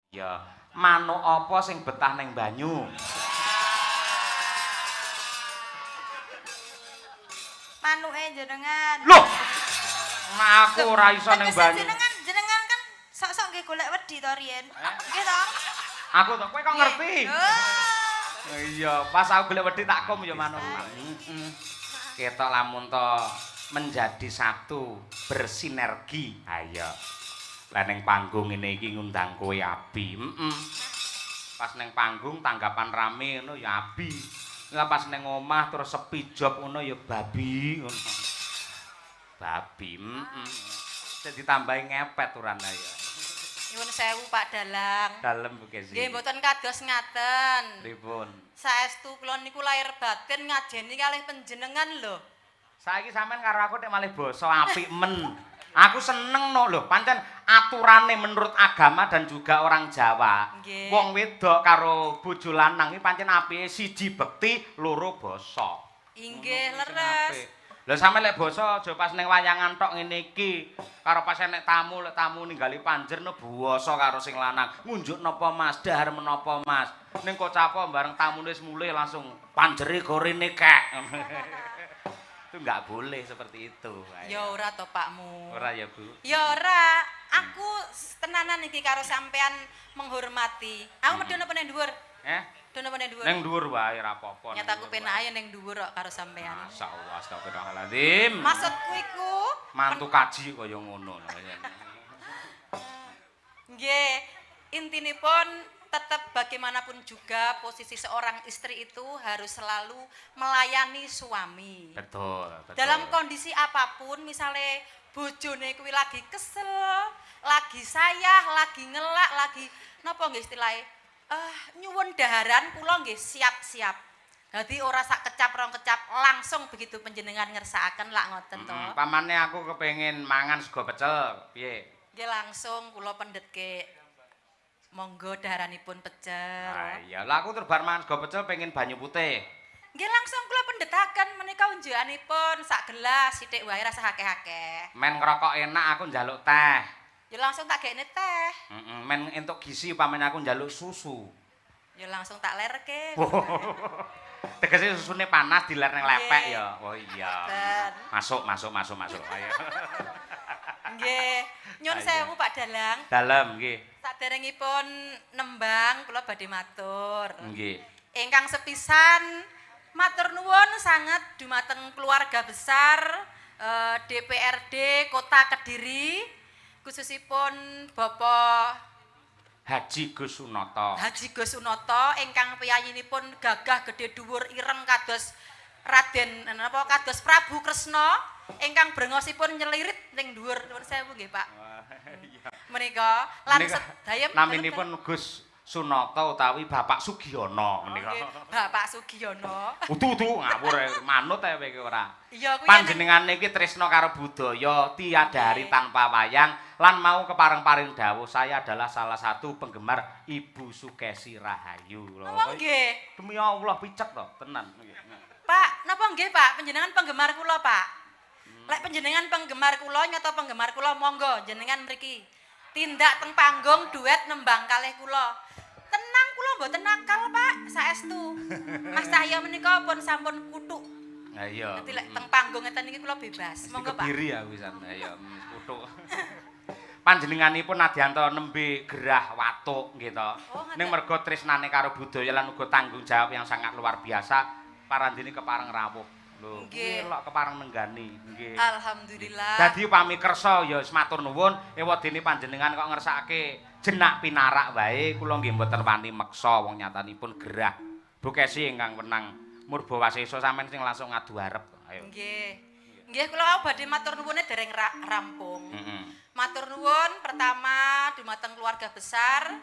Ya, manuk apa sing betah ning banyu? Manuke jenengan. Loh, aku ora iso ning Tegese banyu. jenengan kan sok-sok nggih golek wedi to riyen. Nggih to? Aku to kowe kok ngerti? Oh. Iya, pas aku golek wedi tak kom ya manuk. Ketok lamun to menjadi satu, bersinergi. Ayo. Lah ning panggung ngene iki ngundang kowe abi. Pas ning panggung tanggapan rame ngono ya abi. Lah pas ning omah terus sepi job ngono ya babi ngono. Babi, Sing ditambahi ngepet urane ya. Nyuwun sewu Pak Dalang. Dalem Bu Kesi. Nggih mboten kados ngaten. Pripun? Saestu kula niku lahir batin ngajeni kalih panjenengan lho. Saiki sampean karo aku nek malih basa apik men. Aku seneng no lho, pancen aturane menurut agama dan juga orang Jawa. Nggih. Wong wedok karo bojo lanang iki pancen apike siji bekti, loro basa. Inggih Ngono sing leres. apik. Lah sampe lek basa aja pas ning wayangan tok ngene iki. Karo pas nek tamu ninggali panjer no buwasa karo sing lanang. Ngunjuk napa Mas, dahar menapa Mas. Ning kocapo bareng tamune wis mulih langsung panjere gorene kek. Itu enggak boleh seperti itu. Ya ora to Pakmu. Ora ya, Bu. Ya ora. Aku tenanan iki karo sampean menghormati. Aku medhun apa ning dhuwur? Medhun apa ning dhuwur? Ning dhuwur wae ora apa-apa. Nyata aku penak ae ning dhuwur kok karo sampean. Masyaallah, astagfirullahaladzim. Maksudku iku Mantu kaji kaya ngono. nggih, intinipun tetap bagaimanapun juga posisi seorang istri itu harus selalu melayani suami. Betul, betul. Dalam kondisi apapun, misalnya bojone kuwi lagi kesel, lagi sayah, lagi ngelak, lagi napa nggih istilahnya? Nyuwun daharan kula nggih siap-siap. Dadi ora sak kecap rong kecap langsung begitu panjenengan ngersakaken lak ngoten to. Pamane aku kepengin mangan sego pecel, piye? Nggih langsung kula pendhetke. Monggo daharanipun pecel. Ah iya, lah aku terbar mangan sego pecel pengen banyu putih. Nggih langsung kula pendhetaken menika unjukanipun sak gelas sithik wae rasa akeh-akeh. Men ngerokok enak aku njaluk teh. Ya langsung tak gekne teh. Men entuk gizi upamane aku njaluk susu. Ya langsung tak lerke. Tegese susune panas diler ning lepek Nggih. ya. Oh iya. Boten. Masuk. Ayo. Nggih. Nyun sewu Pak Dalang. Dalem nggih. Saderengipun nembang kula badhe matur. Nggih. Ingkang sepisan matur nuwun sanget dumateng keluarga besar DPRD Kota Kediri khususipun Bapak Haji Gus Sunoto. Haji Gus Sunoto ingkang piyayinipun gagah gedhe dhuwur ireng kados Raden napa kados Prabu Kresna ingkang brengosipun nyelirit ning dhuwur nuwun sewu nggih Pak. Menika lan sedaya Naminipun Gus Sunoto utawi Bapak Sugiono menika. Bapak Sugiono. Udu ngawur manut kowe iki ora. Iya kuwi Panjenengane iki tresna karo budaya, tiada hari tanpa wayang lan mau kepareng-paring dawuh saya adalah salah satu penggemar Ibu Sukesi Rahayu. Oh nggih. Demi Allah picek to, tenan. Pak, napa nggih Pak, panjenengan penggemar kula Pak. Lek panjenengan penggemar kula nyata penggemar kula monggo jenengan mriki. Tindak teng panggung duet nembang kalih kula. Tenang kula mboten nakal Pak, saestu. Mas Cahya menika pun sampun kutuk. Ha iya. Nanti lek teng panggung ngeten iki kula bebas. Monggo Pak. Kebiri ya wisan. Ha iya, kutuk. Panjenenganipun nadyanto nembe gerah watuk nggih to. Ning mergo tresnane karo budaya lan uga tanggung jawab yang sangat luar biasa, parandene kepareng rawuh. Lho, elok kepareng nenggani nggih. Alhamdulillah. Dadi upami kersa ya wis matur nuwun, ewadene panjenengan kok ngersakake jenak pinarak wae, kula nggih mboten wani meksa wong nyatanipun gerah. Bu Kesi ingkang wenang Murba Wasesa sampean sing langsung ngadu arep. Ayo. Nggih. Nggih kula badhe matur nuwune dereng rampung. Matur nuwun pertama dumateng keluarga besar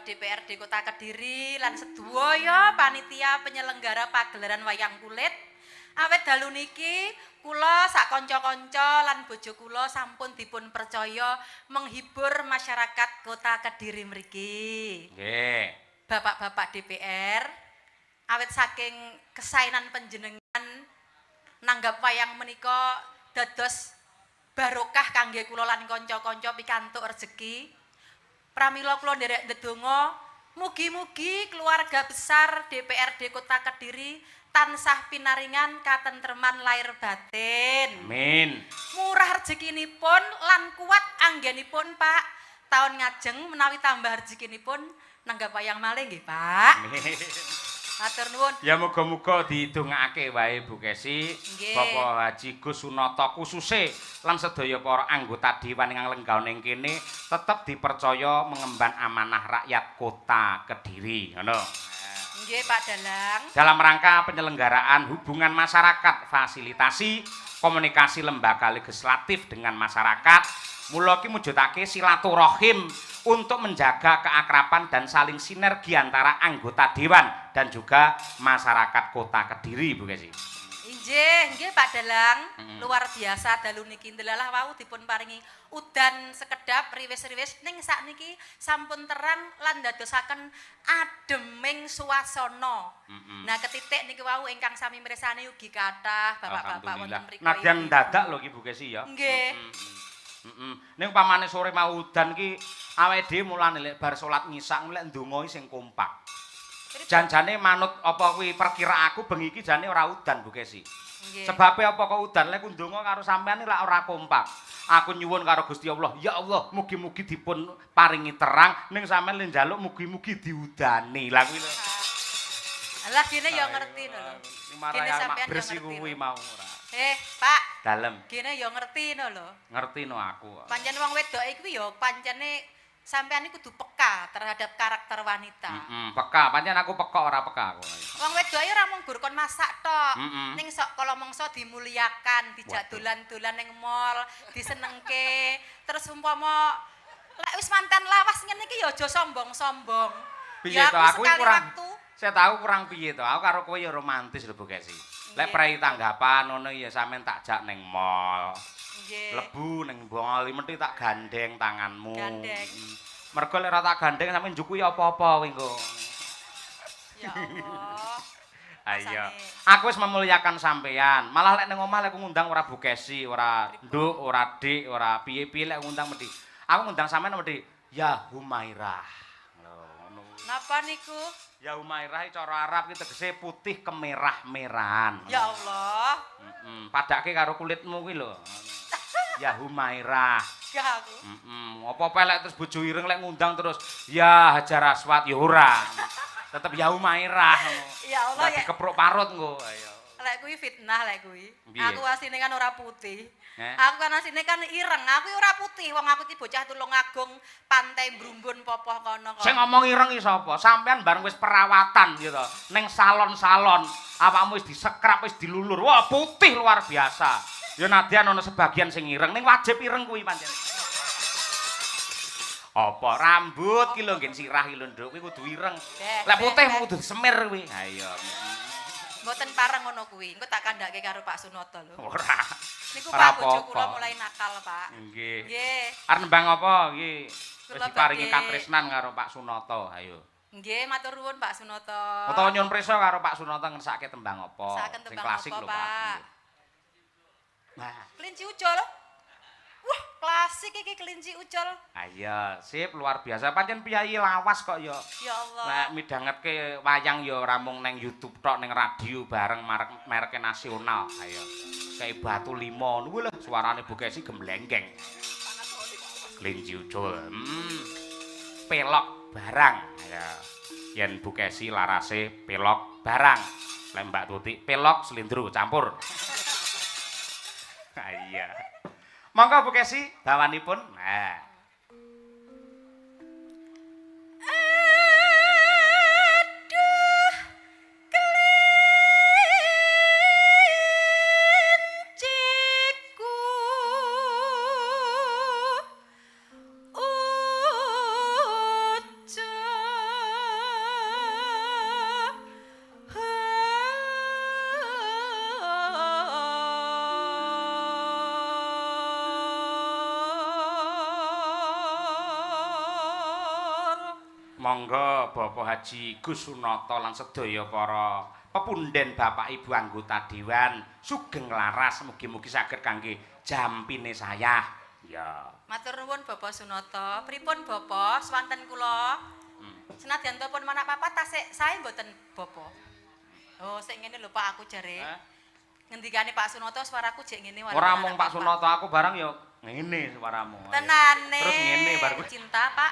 DPRD Kota Kediri lan sedaya panitia penyelenggara pagelaran wayang kulit. Awet dalu niki kula sak kanca-kanca lan bojo kula sampun dipun percaya menghibur masyarakat Kota Kediri mriki. Nggih. Bapak-bapak DPR awet saking kesainan panjenengan nanggap wayang menika dados barokah kangge kula lan kanca-kanca pikantuk rejeki. Pramila kula nderek ndedonga mugi-mugi keluarga besar DPRD Kota Kediri tansah pinaringan katentreman lair batin. Amin. Murah rezekinipun lan kuat anggenipun Pak. Tahun ngajeng menawi tambah rezekinipun nenggap wayang malih nggih Pak. Amin. Matur nuwun. Ya muga-muga didongakake wae Bu Kesi. Bapak Haji Gus Sunata kususe lan sedaya para anggota dewan ingkang lenggah ning kene tetep dipercaya mengemban amanah rakyat Kota Kediri, ngono. Nggih Pak Dalang. Dalam rangka penyelenggaraan hubungan masyarakat, fasilitasi komunikasi lembaga legislatif dengan masyarakat, mula ki mujudake silaturahim untuk menjaga keakraban dan saling sinergi antara anggota dewan dan juga masyarakat Kota Kediri, Bu Kesi. Nggih Pak Dalang, luar biasa dalu niki ndelalah wau dipun paringi udan sekedap riwis-riwis ning sakniki sampun terang lan dadosaken ademing suasana. Nah, ketitik niki wau ingkang sami mirsani ugi kathah bapak-bapak wonten mriku. Nadyan dadak lho ki Bu Kesi ya. Nggih. Ning pamane sore mau udan ki awake dhewe mulane lek bar salat ngisak lek ndonga sing kompak. Janjane manut apa kuwi perkira aku bengi iki jane ora udan Bu Kesi. Sebabe apa kok udan lek ndonga karo sampean lek ora kompak. Aku nyuwun karo Gusti Allah, ya Allah, mugi-mugi dipun paringi terang ning sampean le njaluk mugi-mugi diudani. Lah kuwi lho. Lah kene ya ngerti lho. Kene sampean bersih kuwi mau ora. Pak. Dalem. Kene ya ngerti lho. Ngerti no aku. Pancen wong wedok iki ya pancene sampean iki kudu peka terhadap karakter wanita. Peka, pancen aku peka ora peka aku. Wong wedok ora mung gur kon masak tok. Ning sok kala mangsa dimuliakan, dijak dolan-dolan ning mall, disenengke. Terus umpama lek wis mantan lawas ngene iki ya aja sombong-sombong. Piye to aku kurang saya tahu kurang piye to. Aku karo kowe ya romantis lho Bu Kesi. Lek prei tanggapan ngono ya sampean tak jak ning mall. Nggih. Lebu ning mall, mesti tak gandeng tanganmu. Gandeng. Mergo lek ora tak gandeng sampean njuku ya apa-apa kowe engko. Ya Allah. Ayo. Aku wis memuliakan sampean. Malah lek ning omah lek ngundang ora Bu Kesi, ora Nduk, ora Dik, ora piye-piye lek ngundang mesti. Aku ngundang sampean mesti ya Humairah. Ngono. Napa niku? Ya Humairah cara Arab ki tegese putih kemerah-merahan. Ya Allah. Padake karo kulitmu kuwi lho. Ya Humairah. Ya aku. Apa pelek terus bojo ireng lek ngundang terus ya Hajar Aswad ya ora. Tetep ya Humairah ngono. Ya Allah ya. Dikepruk parut engko. Ayo. Lek kuwi fitnah lek kuwi. Piye? Aku asline kan ora putih. Aku kan asline kan ireng. Aku ora putih wong aku iki bocah Tulungagung, Pantai Brumbun popoh kono kok. Sing ngomong ireng iki sapa? Sampean bareng wis perawatan gitu. Ning salon-salon, awakmu wis disekrap, wis dilulur. Wah, putih luar biasa. Ya nadyan ana sebagian sing ireng, ning wajib ireng kuwi pancen. Apa rambut ki lho nggen sirah ki lho, Nduk, kuwi kudu ireng. Lek putih kudu semir kuwi. Ha iya. Mboten pareng ngono kuwi. Engko tak kandhake karo Pak Sunata lho. Ora. Niku Pak bojo kula mulai nakal, Pak. Nggih. Nggih. Arep nembang apa iki? Wis Kula diparingi badhe- katresnan karo Pak Sunata. Ayo. Nggih, matur nuwun Pak Sunata. Utawa nyuwun prisa karo Pak Sunata ngesake tembang apa? Ngesakaken Sing tembang klasik apa, lho, Pak? Nah, Kelinci ucul. Wah, klasik iki kelinci ucul. ayo, sip luar biasa. Pancen piyayi lawas kok ya. Ya Allah. Nek midhangetke wayang ya ora mung ning YouTube tok, ning radio bareng merek nasional. Ayo. Kayak Batu Limo niku lho suarane Bu Kesi gemblengkeng. Kelinci ucul. Pelok barang. Ya. Yen Bu Kesi larase pelok barang. Lek Mbak Tuti pelok slindro campur. Iya. Monggo Bu Kesi bawanipun. Nah. Aduh, kelinciku Monggo Bapak Haji Gus Sunata lan sedaya para pepunden Bapak Ibu anggota dewan sugeng laras mugi-mugi saged kangge jampine saya. Ya. Matur nuwun Bapak Sunata. Pripun Bapak swanten kula? Senadyan pun manak papat tasik sae mboten Bapak. Oh, sik ngene lho Pak aku jare. Ngendikane Pak Sunata suaraku jek ngene wae. Ora mung Pak Sunata aku barang ya ngene suaramu. Tenane. Terus ngene bar cinta Pak.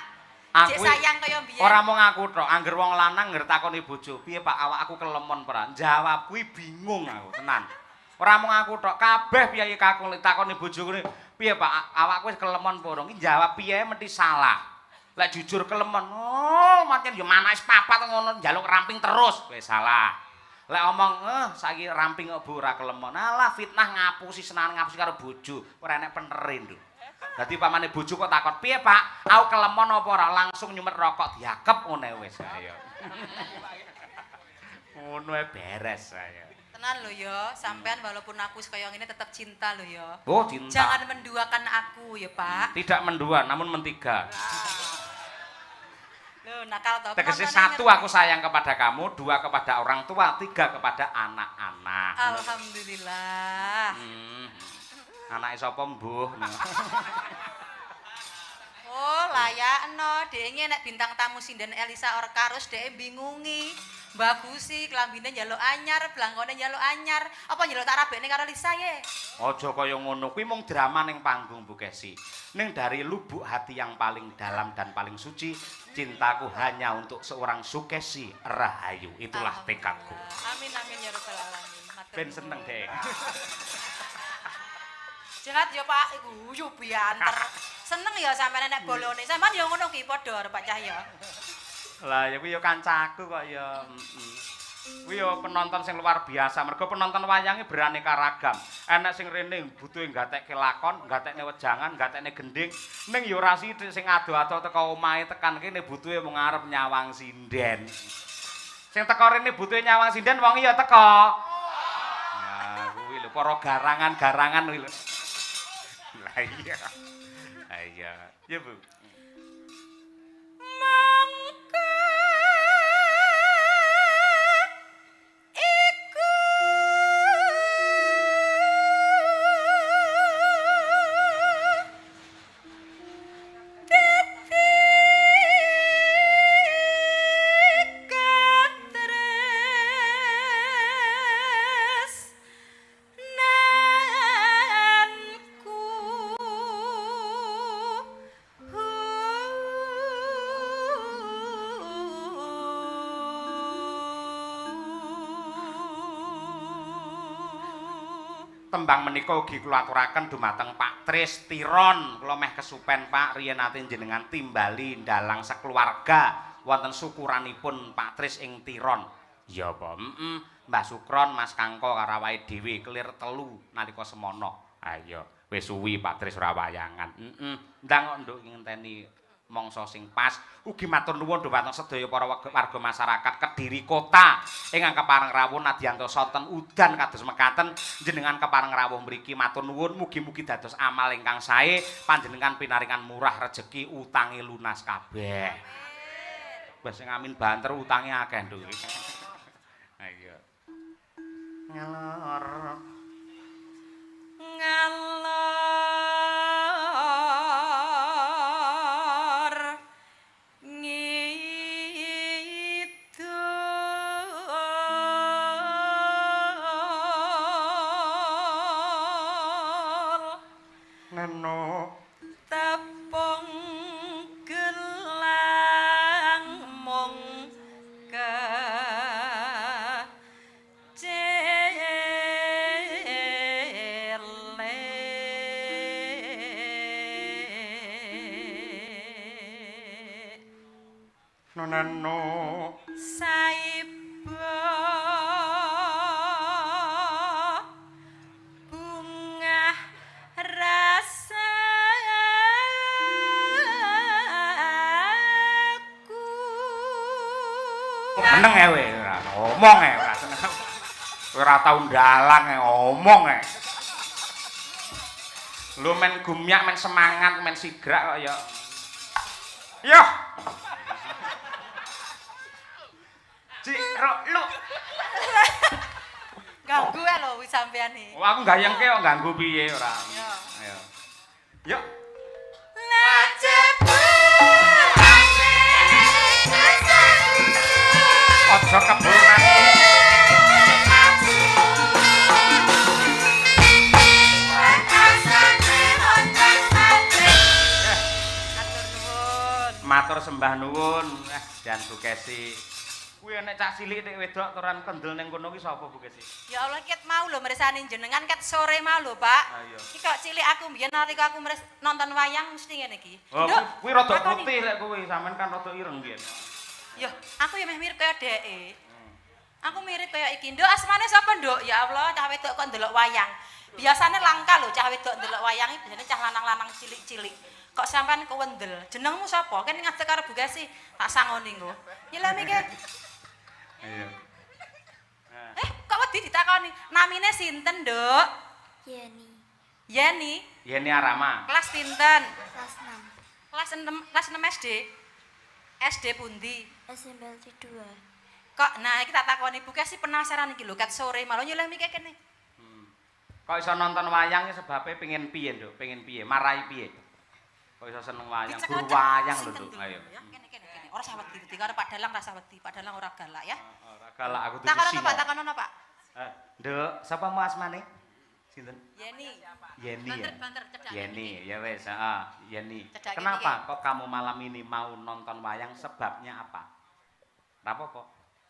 Jek Aku sayang kaya mbiyen. ora mung aku tok, angger wong lanang ngger takoni bojo, "Piye Pak awakku kelemon ora?" Jawab kuwi bingung aku, tenan. Ora mung aku tok, kabeh piye kakung takoni bojoku, "Piye Pak awakku wis kelemon apa ora?" Ki jawab piye mesti salah. Lek jujur kelemon, oh mancen ya manake papat ngono njaluk ramping terus, wis salah. Lek omong, saiki ramping kok Bu ora kelemon. Alah fitnah ngapusi senan ngapusi karo bojo, ora enek penere lho. Dadi pamane bojo kok takon, "Piye Pak, aku kelemon apa ora?" Langsung nyumet rokok diakep ngene wis ayo. Ngono ae beres ayo. Tenan lho ya, sampean walaupun aku kaya ngene tetap cinta lho ya. Oh, cinta. Jangan menduakan aku ya, Pak. Tidak mendua, namun mentiga. Loh, nakal to. Tegese satu aku sayang kepada kamu, dua kepada orang tua, tiga kepada anak-anak. Alhamdulillah. Anake sapa mbuh? Oh, layakno. Dhek nek bintang tamu sinden Elisa Orkarus dhek bingungi. Bagusi klambine njaluk anyar, blangkone njaluk anyar. Apa njaluk tak rabekne karo Lisa ye? Aja kaya ngono kuwi mung drama ning panggung Bu Kesi. Ning dari lubuk hati yang paling dalam dan paling suci, cintaku hanya untuk seorang Sukesi Rahayu. Itulah tekadku. Amin amin ya rabbal alamin. Ben seneng, Dek. Jelat ya Pak, iku yo bianter. Seneng ya sampeyan nek bolone. Sampeyan ya ngono ki padha Pak Cahya. Lah ya kuwi ya kancaku kok ya. Kuwi ya penonton sing luar biasa. Mergo penonton wayange beraneka ragam. Enek sing rene butuhe nggatekke lakon, nggatekne wejangan, nggatekne gending. Ning ya ora sithik sing ado-ado teko omahe tekan kene butuhe mung arep nyawang sinden. Sing teko rene butuhe nyawang sinden wong ya teko. Nah, kuwi lho para garangan-garangan kuwi lho. Lah iya. Iya. Ya, Bu. Mangka iku dadi katres nanku Tembang menika ugi kula aturaken dumateng Pak Tris Tiron. Kula meh kesupen Pak riyen ate jenengan timbali ndalang sekeluarga wonten syukuranipun Pak Tris ing Tiron. Ya apa? Mbah Sukron, Mas Kangko karo awake dhewe kelir telu nalika semono. Ayo, wis suwi Pak Tris ora wayangan. Ndang kok nduk ngenteni mangsa sing pas. Ugi matur nuwun dhumateng sedaya para warga masyarakat Kediri Kota ingkang kepareng rawuh nadyanto sonten udan kados mekaten jenengan kepareng rawuh mriki matur nuwun mugi-mugi dados amal ingkang sae panjenengan pinaringan murah rejeki utange lunas kabeh. Wis sing amin banter utange akeh nduk. Ayo. Ngalor neno tepung gelang mung neno saiba bunga rasaku meneng kowe ora ngomong ora seneng ora tau ndalang ngomong lu men gumyak men semangat men sigrak kok ya yo lu ganggu lho wis sampean iki aku gayengke kok ganggu piye ora ayo yo sembah nuwun. Jan Bu Kesi. Kuwi nek cah cilik nek wedok turan kendel ning kono ki sapa Bu Kesi? Ya Allah ket mau lho mirsani jenengan ket sore mau lho, Pak. Ayo. Iki kok cilik aku mbiyen nalika aku nonton wayang mesti ngene iki. Oh, Nduk, kuwi rada takoni. putih lek kuwi, sampean kan rada ireng biyen. Yo, aku ya meh mirip kaya dheke. Aku mirip kaya iki. Nduk asmane sapa, Nduk? Ya Allah, cah wedok kok ndelok wayang. Biasane langka lho cah wedok ndelok wayang iki biasane cah lanang-lanang cilik-cilik. Kok sampean kewendel? Jenengmu sapa? Kan ngadeg karo Bu Kesi, tak sangoni engko. Nyelemi ke. Iya. Kok wedi ditakoni? Namine sinten, Nduk? Yeni, Yeni. Yeni Arama. Kelas pinten? kelas 6, Kelas 6 SD. SD pundi? SMP 2. Kok nah iki tak takoni Bu Kesi penasaran iki lho kat sore malah nyelemi ke kene. Kok iso nonton wayang sebabnya pengen piye, Nduk? Pengen piye? Marai piye? Kok iso seneng wayang? Guru wayang lho, Nduk. Ayo. Ya, kene. Ora usah wedi karo Pak Dalang rasa wedi. Pak Dalang ora galak ya. Ora galak aku tuh. Takono Pak, takono Pak. Nduk, sapa mu asmane? Sinten? Yeni. Yeni ya. Banter cedak. Yeni, ya wes, heeh, Yeni. Cedak ini, Kenapa kok kamu malam ini mau nonton wayang? Sebabnya apa? Apa kok?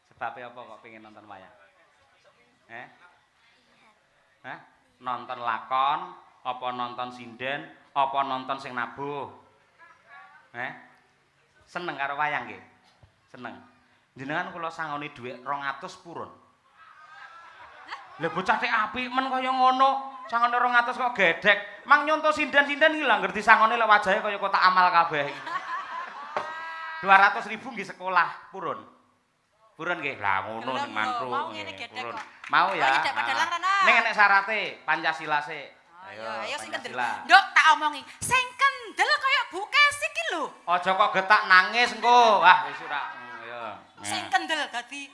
Sebabnya apa kok pengen nonton wayang? Hah? Nonton lakon, apa nonton sinden, apa nonton sing nabuh? Seneng karo wayang nggih? Seneng. Jenengan kula sangoni dhuwit 200 purun. Lah bocah tek apik men kaya ngono, sangone 200 kok gedhek. Mang nyonto sinden-sinden iki lho ngerti sangone lek wajahe kaya kotak amal kabeh iki. 200.000 nggih sekolah purun. Purun nggih. Lah ngono sing mantu. Mau ngene gedhek kok. Mau ya. Oh, nyedek Padalang rena. Ning enek syarate Pancasila sik. Ayo sing kendel. Pancasila. Nduk tak omongi, sing kendel kaya Bu Kesi ki lho. Aja kok getak nangis engko. Wah wis ora. Ya. Sing kendel dadi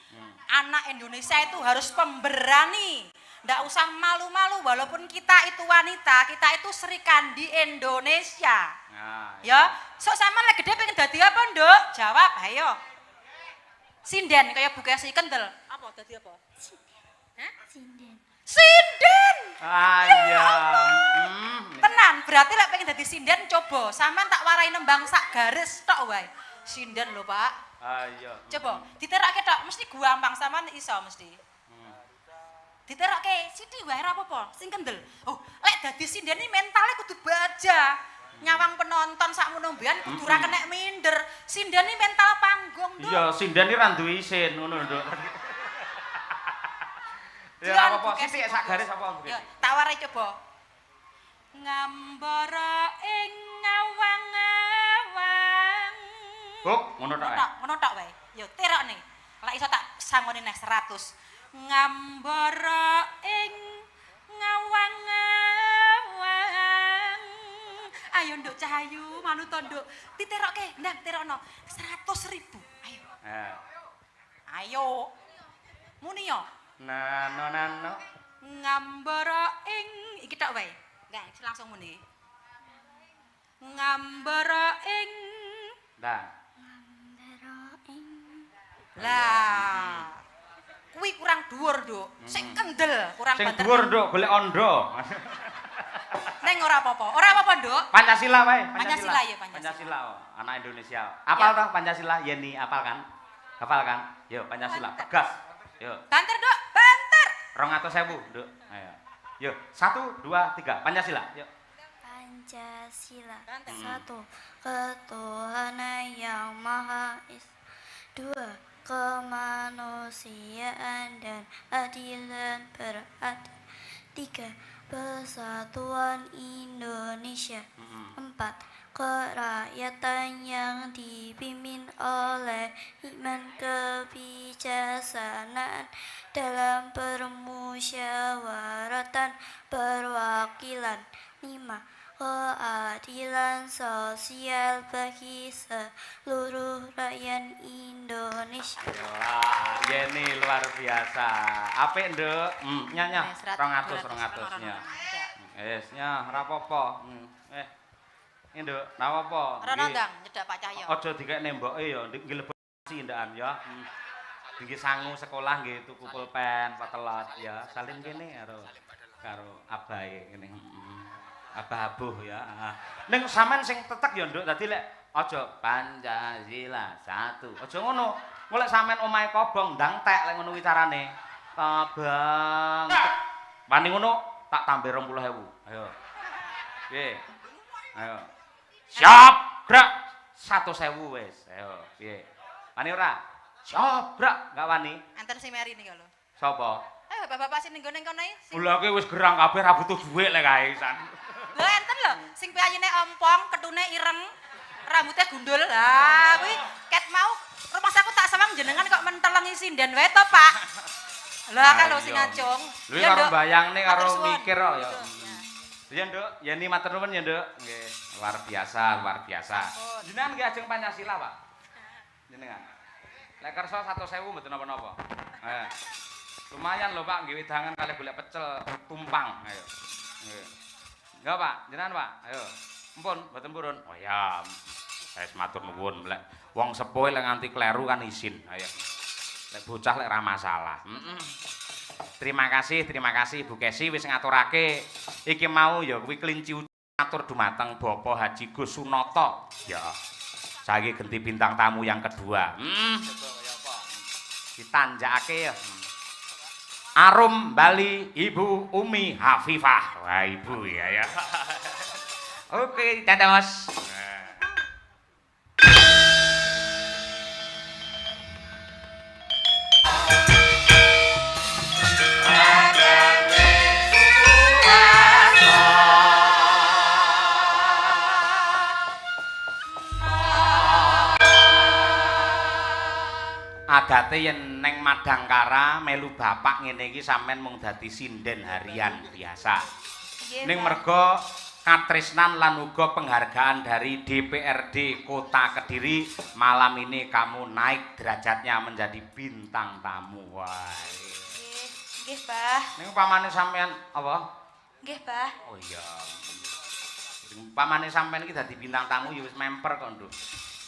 anak Indonesia itu harus pemberani. Ndak usah malu-malu walaupun kita itu wanita, kita itu Sri Kandi Indonesia. Nah, Ya, sok sampean lek gede pengen dadi apa, Nduk? Jawab, ayo. Sinden kaya Bu Kesi kendel. Apa dadi apa? Sinden. Sinden. Iya. Tenan, berarti lek pengen dadi sinden coba sampean tak warai nembang sak garis tok wae. Sinden lho, Pak. Ayo. Coba diterake tok mesti gampang sampean iso mesti. Diterake sithik wae ora apa-apa, sing kendel. Oh, lek dadi sinden iki mentale kudu baja. Nyawang penonton sak ngono mbekan kudu ora kenek minder. Sinden iki mental panggung, Nduk. Iya, sinden iki ra duwe isin ngono, Nduk. Ya Jangan apa-apa, Bu Kesi, sithik sak garis apa, Bu Ya, Kesi? tak warai coba. Ngambara ing ngawang-awang. Buk, ngono tok. Ngono tok wae. Yo terokne. Lek iso tak sangoni neh 100. Ngambara ing ngawang-awang. Ayo Nduk Cahayu, manut to Nduk. Diterokke, ndang terokno 100.000. Ayo. Ayo. Muni yo. Nano. Ngambara ing iki tok wae. Nggak, langsung muni. Ngambara ing Nah. lah. Kuwi kurang dhuwur, Nduk. Sing kendel, kurang Sing banter. dhuwur, Nduk, golek ondo. Neng ora apa-apa. Ora apa-apa, Nduk. Pancasila wae, Pancasila ya, Pancasila. Pancasila, oh, anak Indonesia. Apal toh Pancasila, Yeni, apal kan? Hafal kan? Yo Pancasila, Banter. tegas. Yo. Banter, Nduk. Banter. 200.000, Nduk. Ayo. Yo, 1 2 3 Pancasila. Yo. Pancasila. Banter. 1. Ketuhanan yang Maha Esa. 2. Kemanusiaan dan adilan beradab. 3. Persatuan Indonesia. 4. Kerakyatan yang dipimpin oleh hikmat kebijaksanaan dalam permusyawaratan perwakilan. 5. Keadilan sosial bagi seluruh rakyat Indonesia. Wah, Yeni luar biasa. Apik, Nduk. Nya 200 nya. Wis, nya ora apa-apa. Ini Nduk, ora apa-apa. Ora nandang nyedak Pak Cahyo. Aja dikek nemboke ya, nggih lebokasi ndakan ya. Nggih sangu sekolah nggih tuku pulpen, patelot ya. Salin kene karo abahe kene. Abah abuh ya. Ning sampean sing tetek ya, Nduk. Dadi lek Aja Pancasila satu. Aja ngono. Golek sampean omahe kobong ndang tek lek ngono kuwi carane. Tabang. Wani ngono tak tambah 20.000. Ayo. Piye? Ayo. Siap, Brak. 100.000 wis. Ayo, piye? Wani ora? Siap, Brak. Enggak wani. Anten si Mary nih kalau. Sapa? Bapak-bapak sing nggone kono iki. Lha kowe wis gerang kabeh ra butuh dhuwit lek kae san. Lho enten lho, sing piyayine ompong, ketune ireng, rambutnya gundul. Lah kuwi ket mau rumah saku tak sawang jenengan kok mentelengi sinden wae to, Pak. Lah kalau sing ngacung. Lho karo bayangne karo mikir kok ya. Ya, Nduk, ya ni matur nuwun ya, Nduk. Nggih, luar biasa, luar biasa. Jenengan nggih ajeng Pancasila, Pak. Jenengan. Lek kersa 100.000 mboten napa-napa. Lumayan lho Pak, nggih wedangan kalih golek pecel tumpang. Ayo. Nggih. Enggak Pak, jenengan Pak. Ayo. Mumpun, mboten purun. Oh ya. Saya matur nuwun lek wong sepuh lek nganti kleru kan izin. Ayo. Lek bocah lek ra masalah. Terima kasih Bu Kesi wis ngaturake iki mau ya kuwi kelinci atur dumateng Bapak Haji Gus Sunoto. Ya. Saiki ganti bintang tamu yang kedua. Ditanjakake ya. Arum Bali Ibu Umi Hafifah. Wah, Ibu ya. Oke, dadah Mas. Adate yen neng Madangkara melu bapak ngene iki sampean mung dadi sinden harian biasa. Ning merga katresnan lan uga penghargaan dari DPRD Kota Kediri, malam ini kamu naik derajatnya menjadi bintang tamu. Wah. Nggih, Bah. Ning pamane sampean apa? Nggih, Bah. Oh iya. Pamane sampean iki dadi bintang tamu ya wis memper kok, Nduk.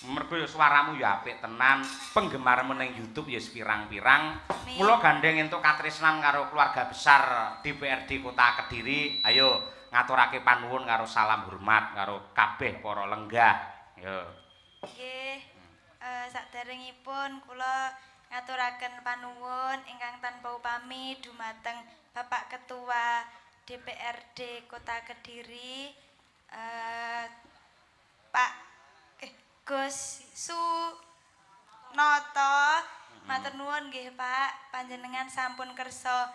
Mergo ya swaramu ya apik tenan, penggemarmu ning YouTube ya pirang-pirang. Mula gandeng entuk katresnan karo keluarga besar DPRD Kota Kediri. Ayo ngaturake panuwun karo salam hormat karo kabeh para lenggah. Yo. Nggih. Saderengipun kula ngaturaken panuwun ingkang tanpa upami dumateng Bapak Ketua DPRD Kota Kediri, Pak Gus Sunoto. Matur nuwun nggih Pak, panjenengan sampun kersa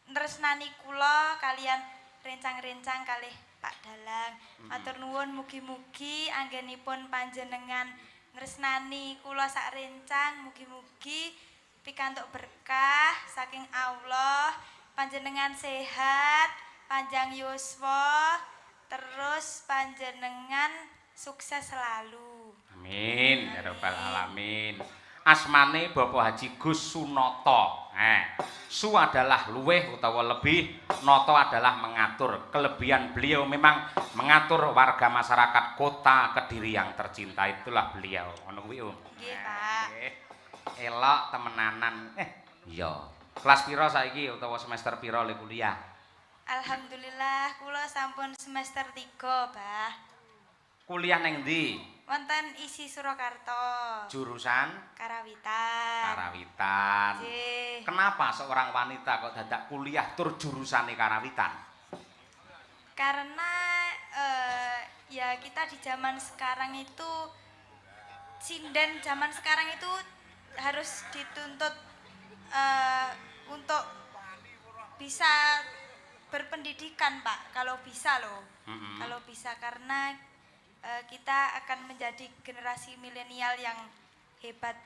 nresnani kula kalian rencang-rencang kalih Pak Dalang. Matur nuwun mugi-mugi anggenipun panjenengan nresnani kula sak rencang, mugi-mugi pikantuk berkah saking Allah, panjenengan sehat, panjang yuswa, terus panjenengan sukses selalu. Amin ya rabbal alamin. Asmane Bapak Haji Gus Sunoto. Su adalah luweh utawa lebih, noto adalah mengatur. Kelebihan beliau memang mengatur warga masyarakat Kota Kediri yang tercinta. Itulah beliau. Ngono kuwi, Nggih, Pak. Elok temenanan. Iya. Kelas piro saiki utawa semester piro le kuliah? Alhamdulillah kula sampun semester 3, Bah. Kuliah neng ndi? Wonten isi Surakarta. Jurusan? Karawitan. Karawitan. Nggih. Kenapa seorang wanita kok dadak kuliah tur jurusane karawitan? Karena ya kita di zaman sekarang itu sinden zaman sekarang itu harus dituntut untuk bisa berpendidikan, Pak. Kalau bisa loh. Kalau bisa karena kita akan menjadi generasi milenial yang hebat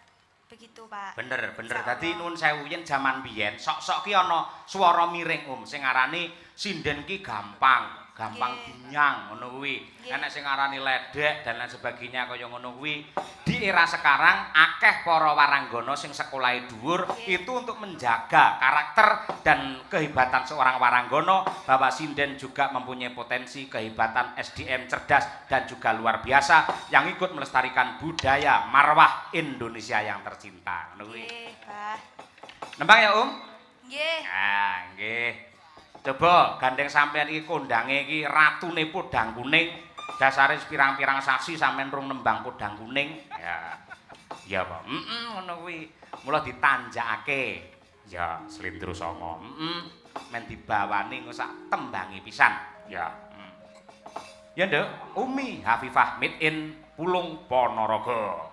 begitu, Pak. Bener. Dadi nuwun sewu yen jaman biyen sok-sok ki ana swara miring sing ngarani sinden ki gampang dinyang ngono kuwi. Enek sing ngarani ledek dan lain sebagainya kaya ngono kuwi. Di era sekarang akeh para waranggana sing sekolahe dhuwur itu untuk menjaga karakter dan kehebatan seorang waranggana, bahwa sinden juga mempunyai potensi kehebatan SDM cerdas dan juga luar biasa yang ikut melestarikan budaya marwah Indonesia yang tercinta. Ngono kuwi. Nggih, Pak. Nembang ya, Nggih. Ah, nggih. Coba gandeng sampean iki kondange iki ratune podang kuning Dasare pirang-pirang sasi sampean rung nembang podang kuning. Ya. Ya, Pak. Ngono kuwi. Mula ditanjakake. Ya, Slendra Sanga. Men dibawani engko sak tembangi pisan. Ya. Ya, Nduk, Umi Hafifah Made in Pulung Ponorogo.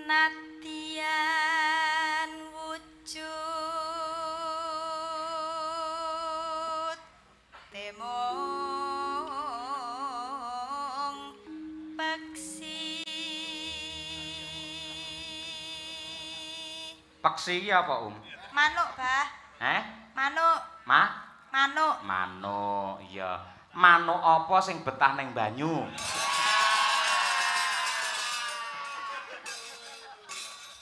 Natian wujud temong peksi. Peksi iki apa, Manuk, Bah. Manuk. Manuk. Manuk, iya. Manuk apa sing betah ning banyu?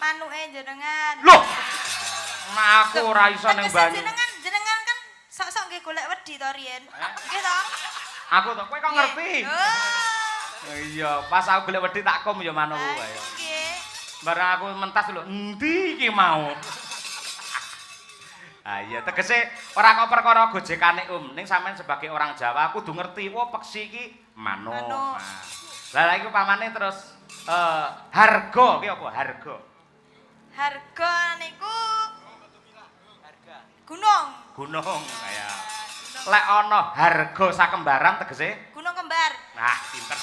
Manuke jenengan. Loh. Nah, aku ora iso ning banyu. Jenengan kan sok-sok nggih golek wedi to riyen. Nggih to? Aku to, kowe kok ngerti? Iya, pas aku golek wedi tak kom ya manuk kuwi. Nggih. Barang aku mentas lho, endi iki mau? Ah iya, tegese ora kok perkara gojekane ning sampean sebagai orang Jawa kudu ngerti, wah peksi iki manuk. Nah. Lah iku pamane terus harga ki apa harga? Harga niku gunung. Gunung kaya. Lek ana harga sakembaran tegese gunung kembar. Nah, pinter.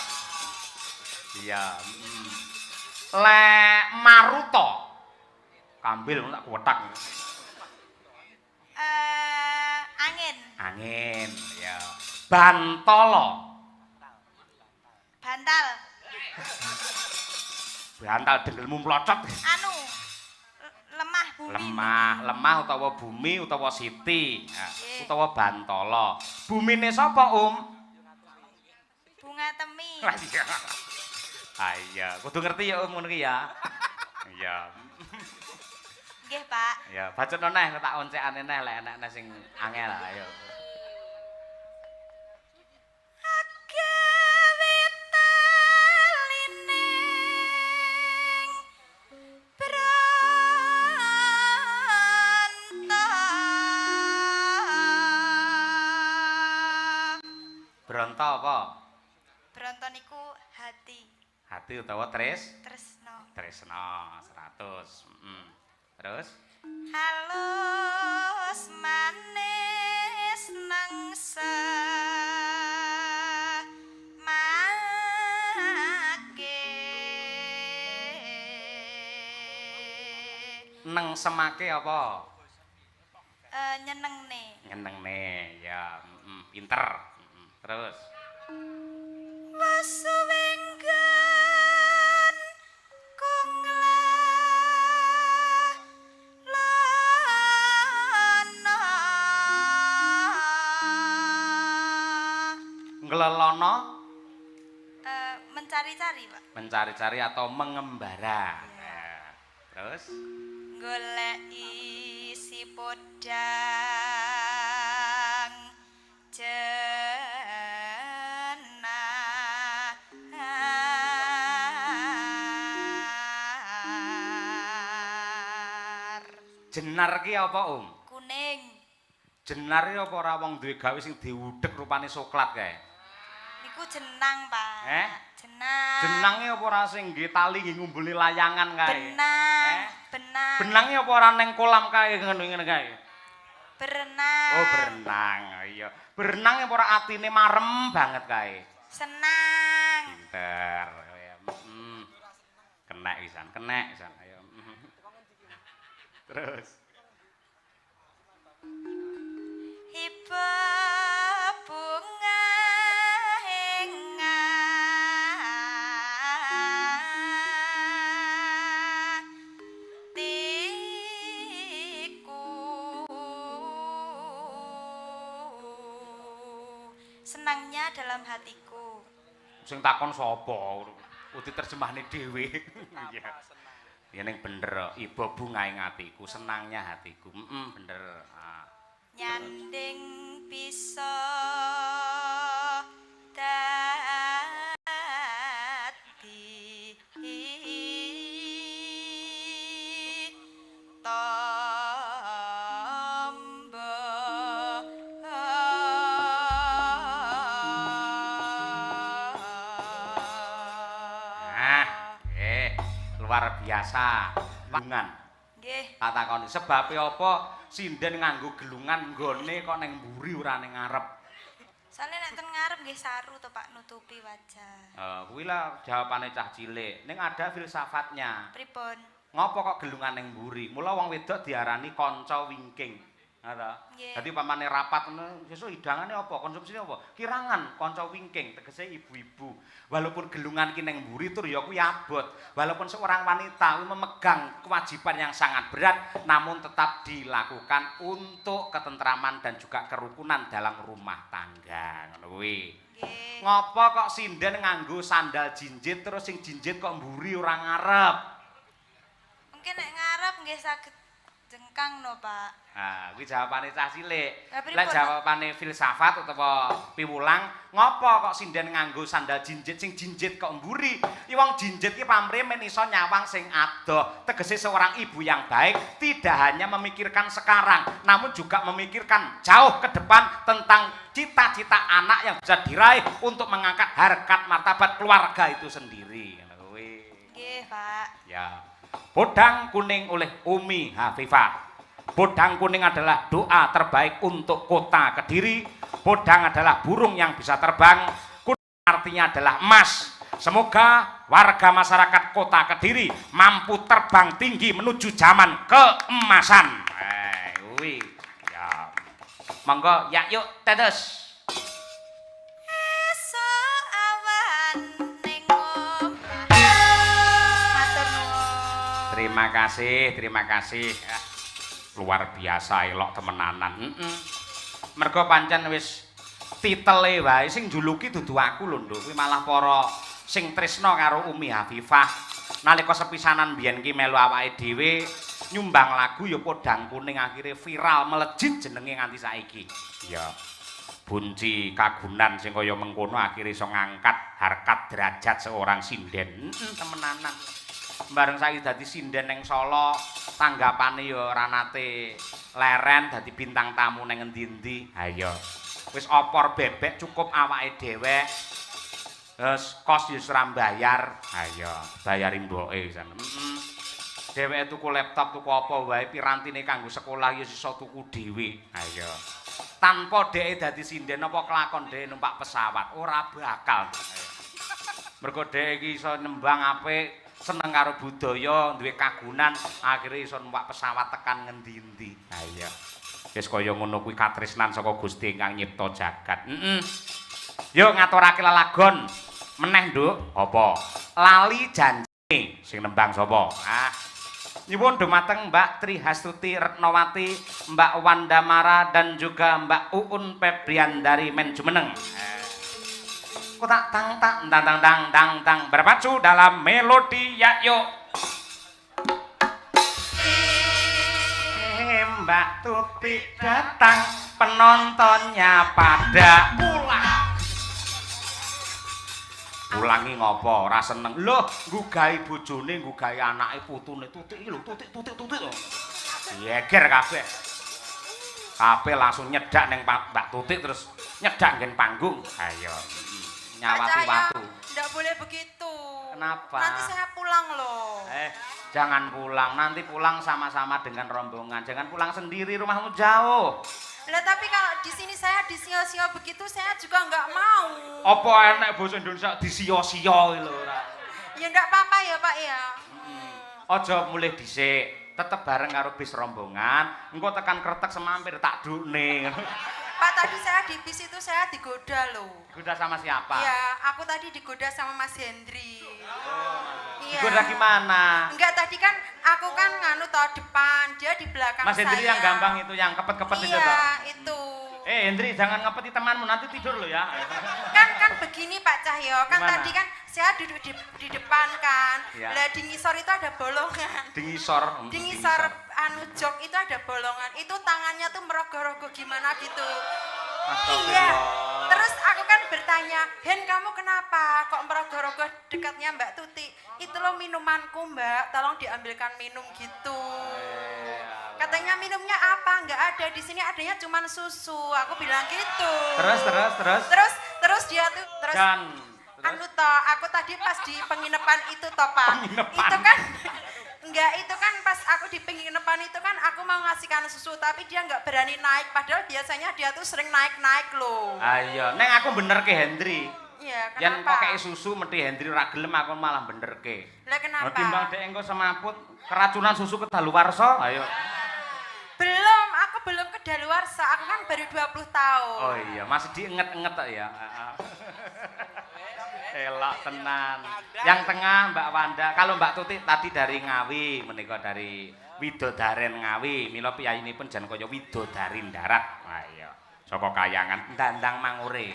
Iya, Lek Maruta kambil tak kuwetak. Angin, ya. Bantala. Bantal dengelmu mlocot. Anu lemah bumi. Lemah utawa bumi utawa siti, nah, utawa bantala. Bumine sapa, Bunga temi. Ah iya, kudu ngerti ya ngono ki ya. Iya. Nggih, Pak. Ya, bacotno neh tak oncekane neh lek enek sing angel ayo. Bronto apa? Bronto niku hati. Hati utawa Tresno. Tresno 100. Terus? Halus manis nangsa make. Neng semake apa? Nyenengne, ya. Pinter. Terus? Wasuwenggan kongla lana. Nglelono? Mencari-cari, Pak. Mencari-cari atau mengembara. Ya. Terus? Goleki si podang Jenar ki apa, Kuning. Jenar ki apa ora wong duwe gawe sing diudhek rupane coklat kae? Niku jenang, Pak. Jenang. Jenange apa ora sing nggih tali nggih ngumbuli layangan kae? Benang. Benange apa ora ning kolam kae ngene kae? Berenang. Oh, berenang. Iya. Berenang apa ora atine marem banget kae? Senang. Pinter. Kenek pisan. Ayo. Terus. Iba bunga henga tiku. Senangnya dalam hatiku. Sing takon sapa? Uti terjemahane dhewe. Iya. Ya ning bener, iba bunga ing atiku, senangnya hatiku. Bener. Nyanding bisa dadi tamba luar biasa. Gelungan. Nggih. Tak takoni sebabe apa sinden nganggo gelungan nggone kok ning mburi ora ning ngarep. Soalnya nek teng ngarep nggih saru to Pak nutupi wajah. Kuwi lah jawabane cah cilik. Ning ada filsafatnya. Pripun? Ngopo kok gelungan ning mburi? Mula wong wedok diarani kanca wingking. Nggih. Dadi pamane rapat ngono, sesuk hidangane apa? Konsumsine apa? Kirangan, kanca wingking, tegese ibu-ibu. Walaupun gelungan ki ning mburi tur ya kuwi abot. Walaupun seorang wanita kuwi memegang kewajiban yang sangat berat, namun tetap dilakukan untuk ketentraman dan juga kerukunan dalam rumah tangga. Ngono kuwi. Nggih. Ngopo kok sinden nganggo sandal jinjit terus sing jinjit kok mburi ora ngarep? Mungkin nek ngarep nggih saged jengkang no Pak. Nah, kuwi jawabane cah cilik. Lah, pripun, Lek jawabane filsafat utawa piwulang, ngopo kok sinden nganggo sandal jinjit sing jinjit kok mburi? Wong jinjit ki pamrih men iso nyawang sing adoh. Tegese seorang ibu yang baik tidak hanya memikirkan sekarang, namun juga memikirkan jauh ke depan tentang cita-cita anak yang bisa diraih untuk mengangkat harkat martabat keluarga itu sendiri. Ngono kuwi. Nggih Pak. Ya. Bodang kuning oleh Umi Hafifah. Bodang kuning adalah doa terbaik untuk kota Kediri. Bodang adalah burung yang bisa terbang. Kuning artinya adalah emas. Semoga warga masyarakat kota Kediri mampu terbang tinggi menuju zaman keemasan. Wih, ya. Monggo, ya yuk tetes. Esok awan ning omah. Matur nuwun. Terima kasih. Luar biasa elok temenanan. Mergo pancen wis titele wae sing njuluki dudu aku lho, Nduk. Kuwi malah para sing tresna karo Umi Hafifah. Nalika sepisanan biyen ki melu awake dhewe nyumbang lagu ya Podang Kuning akhire viral melejit jenenge nganti saiki. Ya. Bunci kagunan sing kaya mengkono akhire iso ngangkat harkat derajat seorang sinden. Temenanan. Bareng saiki dadi sinden ning Solo, tanggapane ya ora nate leren dadi bintang tamu ning endi-endi. Ha iya. Wis opor bebek cukup awake dhewe. Terus kos ya ora bayar. Ha iya, bayari mboke pisan. Dheweke tuku laptop, tuku apa wae pirantine kanggo sekolah ya iso tuku dhewe. Ha iya. Tanpa dheke dadi sinden apa kelakon dheke numpak pesawat ora bakal. Mergo dheke iki iso nembang apik, seneng karo budaya, duwe kagunan, akhire iso numpak pesawat tekan ngendi-endi. Ha iya. Wis kaya ngono kuwi katresnan saka Gusti ingkang nyipta jagat. Yo ngaturake lelagon. Meneh, Nduk. Apa? Lali janjine sing nembang sapa? Nyuwun dumateng Mbak Trihastuti Retnawati, Mbak Wandamara dan juga Mbak Uun Febrian dari Menjumeneng. Kotak tang tang tang tang tang tang tang berpacu dalam melodi ya yuk. Mbak Tuti datang, penontonnya pada pulang. Ulangi ngopo, ora seneng. Loh, nggugahi bojone, nggugahi anake putune Tutik iki lho, Tutik. Yeger kabeh. Kabeh langsung nyedak ning Mbak Tutik terus nyedak nggen panggung. Ayo. Nyawati watu. Enggak boleh begitu. Kenapa? Nanti saya pulang loh. Jangan pulang. Nanti pulang sama-sama dengan rombongan. Jangan pulang sendiri, rumahmu jauh. Lah tapi kalau di sini saya disio-sio begitu saya juga enggak mau. Apa enek basa Indonesia disio-sio lho ora. Ya enggak apa-apa ya, Pak ya. Aja mulih dhisik. Tetep bareng karo bis rombongan. Engko tekan kretek semampir tak dukne. Pak, tadi saya di bis itu saya digoda loh. Digoda sama siapa? Iya, aku tadi digoda sama Mas Hendri. Iya. Digoda gimana? Enggak, tadi kan aku kan nganu toh depan, dia di belakang Mas saya. Hendri yang gampang itu, yang kepet-kepet itu toh? Iya, itu. Hendri jangan ngepeti temanmu, nanti tidur loh ya. Kan begini Pak Cahyo, kan Gimana? tadi kan saya duduk di depan kan. Iya. Lah di ngisor itu ada bolongan. Di ngisor. Di ngisor anu jok itu ada bolongan. Itu tangannya tuh merogoh-rogoh gimana gitu. Iya. Terus aku kan bertanya, "Hen, kamu kenapa kok merogoh-rogoh dekatnya Mbak Tuti?" "Itu loh minumanku, Mbak. Tolong diambilkan minum gitu." Katanya minumnya apa? Enggak ada. Di sini adanya cuma susu. Aku bilang gitu. Terus. Terus dia tuh terus Dan Anu toh, aku tadi pas di penginapan itu toh, Pak. Penginapan? Itu kan enggak, itu kan pas aku di penginapan itu kan aku mau ngasihkan susu tapi dia enggak berani naik padahal biasanya dia tuh sering naik-naik loh. Ayo, neng aku bener ke Hendri. Iya, Yang kenapa? pakai susu mesti Hendri ra gelem aku malah bener ke. Lah kenapa? Timbang dek engko semaput keracunan susu kedaluwarsa. Ayo. Belum, aku belum kedaluarsa. Aku kan baru 20 tahun. Oh iya, masih diinget-inget tak ya. Elok tenan. Yang tengah Mbak Wanda, kalau Mbak Tuti tadi dari Ngawi, menika dari Widodaren Ngawi. Mila piyayinipun jan kaya Widodarin darat. Ayo. Saka Kayangan Dandang Mangure.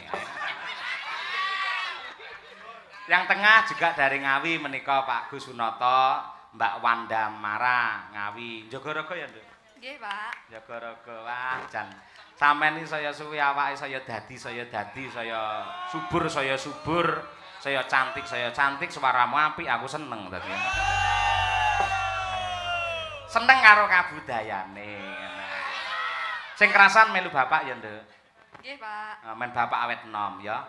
Yang tengah juga dari Ngawi menika Pak Gus Sunoto, Mbak Wanda Mara Ngawi. Jogorogo ya, Nduk? Nggih, Pak. Jogorogo. Wah, jan sampean iki saya suwi awake saya dadi, saya subur, saya cantik, suaramu apik, aku seneng dadi. Seneng karo kabudayane. Sing kerasan melu bapak ya, Nduk? Nggih, Pak. Men bapak awet enom ya.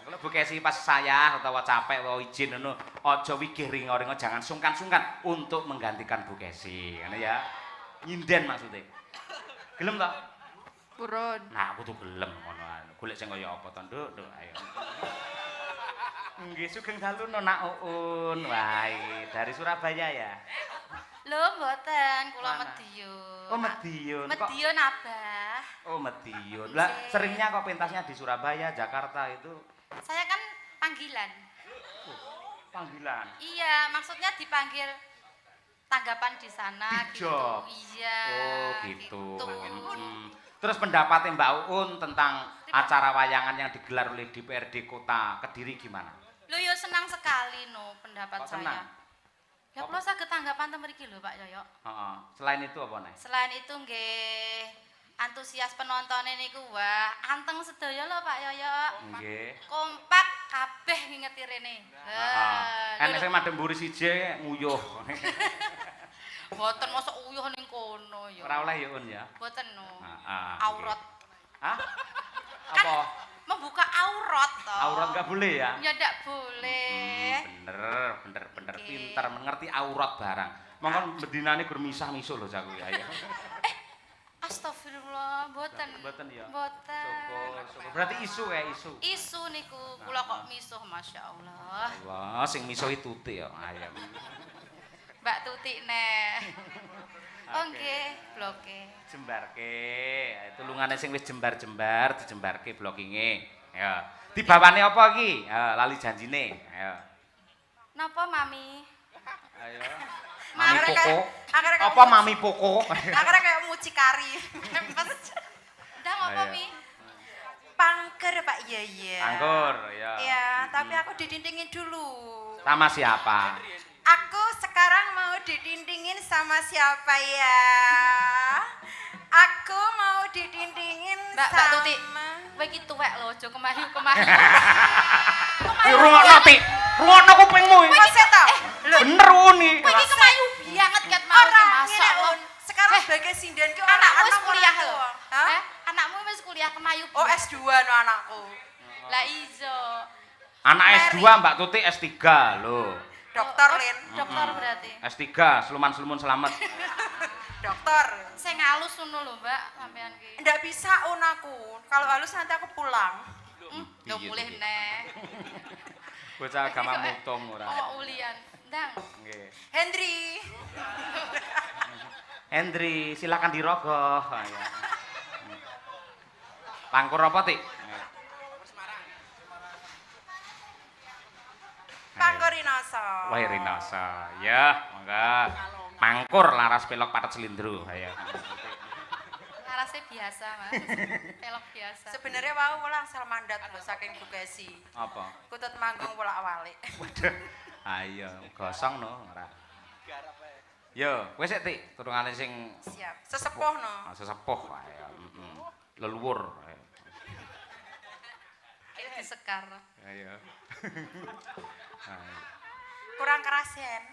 Kalau Bu Kesi pas saya atau capek atau izin ngono, aja wigih ringo-ringo, jangan sungkan-sungkan untuk menggantikan Bu Kesi. Ngene ya. Nyinden maksudnya. Gelem to? Purun. Nah, aku tuh gelem ngono. Golek sing kaya apa to, Nduk? Nduk, ayo. Nggih, sugeng dalu Nona Uun. Wah, dari Surabaya ya. Lho, mboten, kula Mana? Madiun. Oh, Madiun. Kok- Madiun Abah. Oh, Madiun. Lah, Nggih. seringnya kok pentasnya di Surabaya, Jakarta itu Saya kan panggilan. panggilan. Iya, maksudnya dipanggil tanggapan di sana gitu. Dijok. Iya. Oh, gitu. Terus pendapatnya Mbak Uun tentang acara wayangan yang digelar oleh DPRD Kota Kediri gimana? Lho ya senang sekali no pendapat Kok senang? saya. Ya kula saged tanggapan teng mriki lho Pak Yoyo. Heeh. Selain itu apa nih? Selain itu nggih antusias penontonnya niku wah anteng sedaya lho Pak Yoyo. Nggih. Kompak kabeh ngingeti rene. Heeh. Kan sing madhem mburi siji nguyuh. Boten mosok uyuh ning kono ya. Ora oleh ya Un ya. Boten no. Heeh. Aurat. Hah? Kan Apa? membuka aurat toh. Aurat enggak boleh ya? Ya ndak boleh. Bener, Oke. pinter mengerti aurat barang. Mongkon bedinane gur misah-misuh lho jaku ya. Astagfirullah, boten. Boten ya? Boten. Syukur. Berarti isu ya, isu. Isu niku kula kok misuh masyaallah. Wah, sing misuhi Tuti ya, ayam. Mbak Tuti neh. Oh nggih, bloke. Jembarke. Tulungane sing wis jembar-jembar dijembarke blokinge. Ya. Dibawane apa iki? Ya, lali janjine. Ayo. Napa Mami? Ayo. Mami Mami Poko. akhirnya kayak Apa Mami Poko? Akhirnya kayak mucikari. Ndang apa Ayo. Mi? Pangker Pak Yaya. Anggur, ya. Iya, tapi aku didindingin dulu. Sama siapa? Aku sekarang mau didindingin sama siapa ya? Aku mau didindingin Mbak sama... Tuti, kowe iki tuwek lho, aja kemayu-kemayu. Rungokno Ti. Rungokno kupingmu. Kok seto? Bener Uni. Kowe iki kemayu banget ket mau iki Orang masuk. ngene, Un. Sekarang sebagai sindan ki ora Anakmu wis anak kuliah orang lho. tua. Hah? Anakmu wis kuliah kemayu. Oh, banget. S2 no anakku. Lah iso. Anak S2 Mbak Tuti S3 lho. Dokter, Lin. Dokter berarti. S3 Seluman-selumun selamat. Dokter. Sing halus ngono lho, Mbak, sampean ki. Ndak bisa Un aku. Kalau halus nanti aku pulang. Lho mulih neh. Bocah agama mutung ora. Oh, ulian. Ndang. Nggih. Hendri. Hendri, silakan dirogoh. Ayo. Langkur apa, Ti? Pangkorinoso. Wah, Rinoso. Ya, mangga. Mangkur laras pelok patet selindro. Ayo. Larasnya biasa, Mas. Pelok biasa. Sebenarnya mau ulang sel mandat lho saking Bugasi. Apa? Kutut manggung bolak-balik. Waduh. Ayo, gosong no ora. Yo, kowe sik Ti, turungane sing Siap. Sesepuh no. sesepuh ayo. Leluhur. Ayo. Disekar. Ayo. Ayo. Kurang kerasen.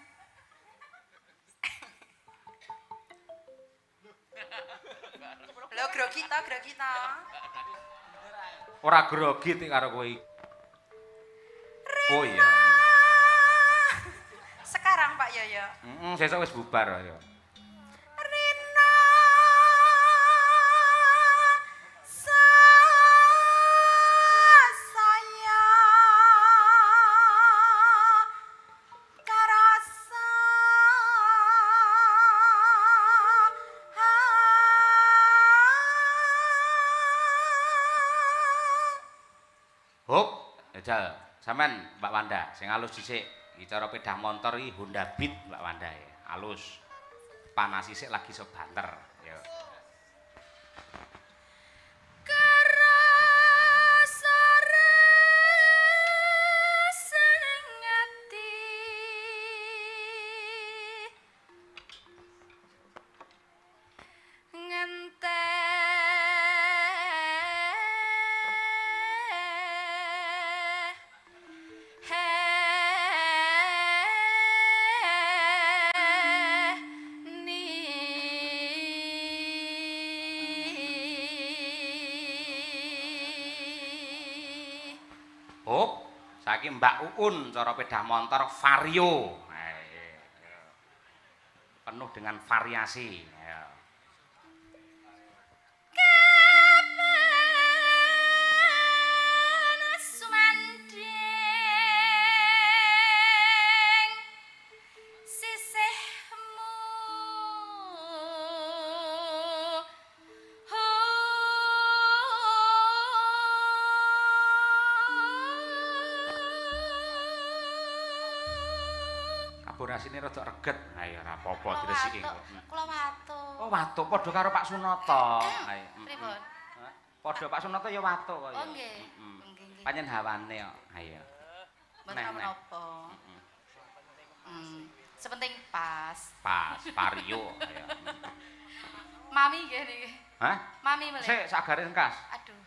Lo grogi to. Ora grogi Ti karo kowe. Oh iya. Sekarang Pak Yoyo. Sesuk wis bubar ya. Rina saya karasa Hop, jajal. Sampean Mbak Wanda sing alus dhisik. Iki cara pedah motor iki Honda Beat Mbak Wanda ya. Alus. Panas sisik lagi iso banter ya. Hop, saiki Mbak Uun cara pedah motor Vario. Penuh dengan variasi. Ya. Kaburasine rada reget. Ha ya ora apa-apa diresiki. Kula watuk. Oh, watuk padha karo Pak Sunoto. Ayo. Pripun? Padha Pak Sunoto ya watuk kok ya. Oh nggih. Nggih nggih. Panjen hawane kok. Ayo. Mboten menapa. Sepenting pas. Pas Vario ayo. Mami nggih niki. Hah? Mami melih. Sik sagare engkas. Aduh.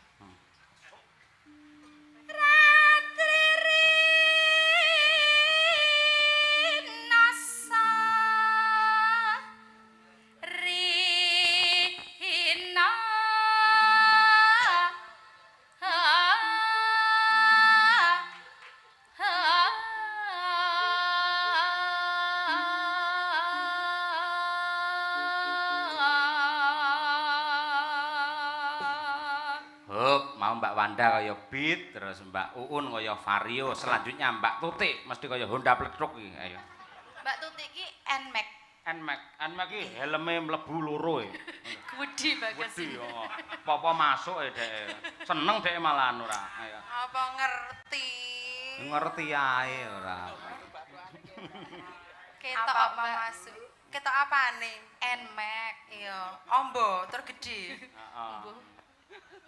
Mau Mbak Wanda kaya Beat, terus Mbak Uun kaya Vario, selanjutnya Mbak Tutik mesti kaya Honda Pletruk iki. Ayo. Mbak Tutik iki Nmax. Nmax iki helme mlebu loro e. Wedi bagas. Wedi yo. Apa masuk e dhek. Seneng dhek malahan ora. Ayo. apa ngerti? Ngerti ae ora. Ketok apa Mbak. masuk? Ketok apane? Nmax. Iya, ombo tergede. Heeh.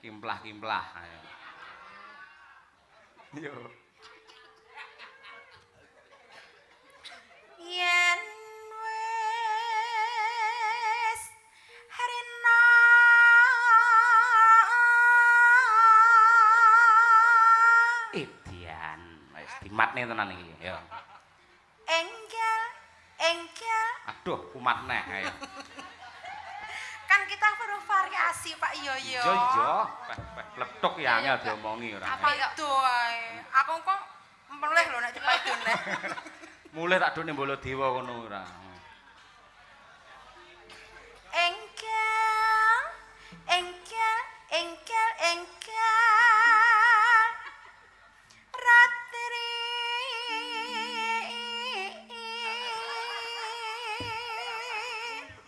Kimplah-kimplah ayo. Yo. Yen wis rina Edian, wis dimatne tenan iki, yo. engkel Aduh, kumat neh ayo. kan kita perlu variasi Pak Yoyo. Iya, peh pletuk ya angel diomongi ora. Apa itu ae? Aku kok meleh lho nek dipaidone. Mulih tak done Bolo Dewa ngono ora. Engkel ratri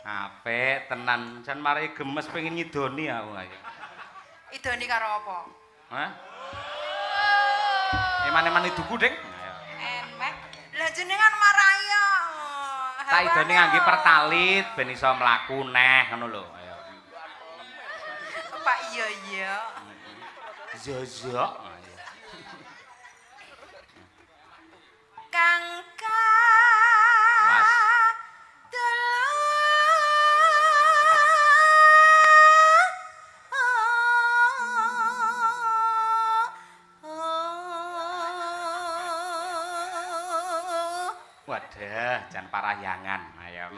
Apik tenan, jan marai gemes pengen ngidoni aku ayo. idoni karo apa? Hah? Eman-eman iduku, Dik. Ayo. Emek. Lah jenengan maraya. Tak idoni ngangge pertalit ben iso mlaku neh ngono lho. Ayo. Pak Yoyo. Zozok. Kangka Mas. Waduh, jan parahyangan. Ayo.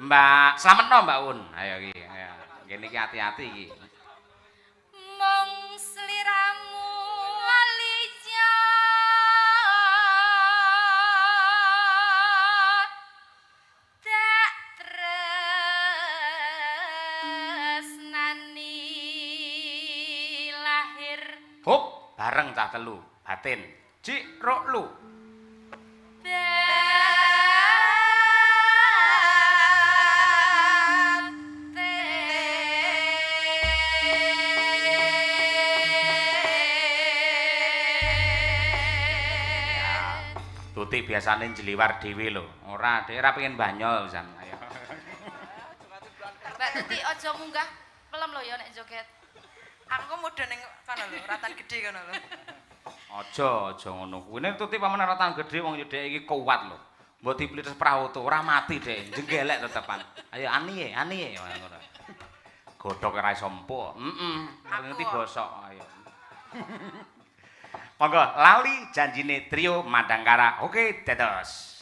Mbak, slametno Mbak Un. Ayo iki, ayo. Ngene iki hati-hati iki. Mong sliramu alijan bareng cah telu. Batin. Cik rok lu. Tuti biasane njliwar dhewe lho. Ora, dhek ora pengen banyol pisan. Ayo. Mbak Tuti aja munggah pelem lho ya nek joget. Aku mudhun ning kono lho, ratan gedhe kono lho. Aja ngono. Kuwi Tuti pamane ratan gedhe wong dhek iki kuat lho. Mbok diplites perahu tuh ora mati dhek, jenggelek tetepan. Ayo aniye ngono. Godhok ora iso empuk. Ngerti bosok ayo. Monggo lali janjine trio Madangkara. Oke, dados.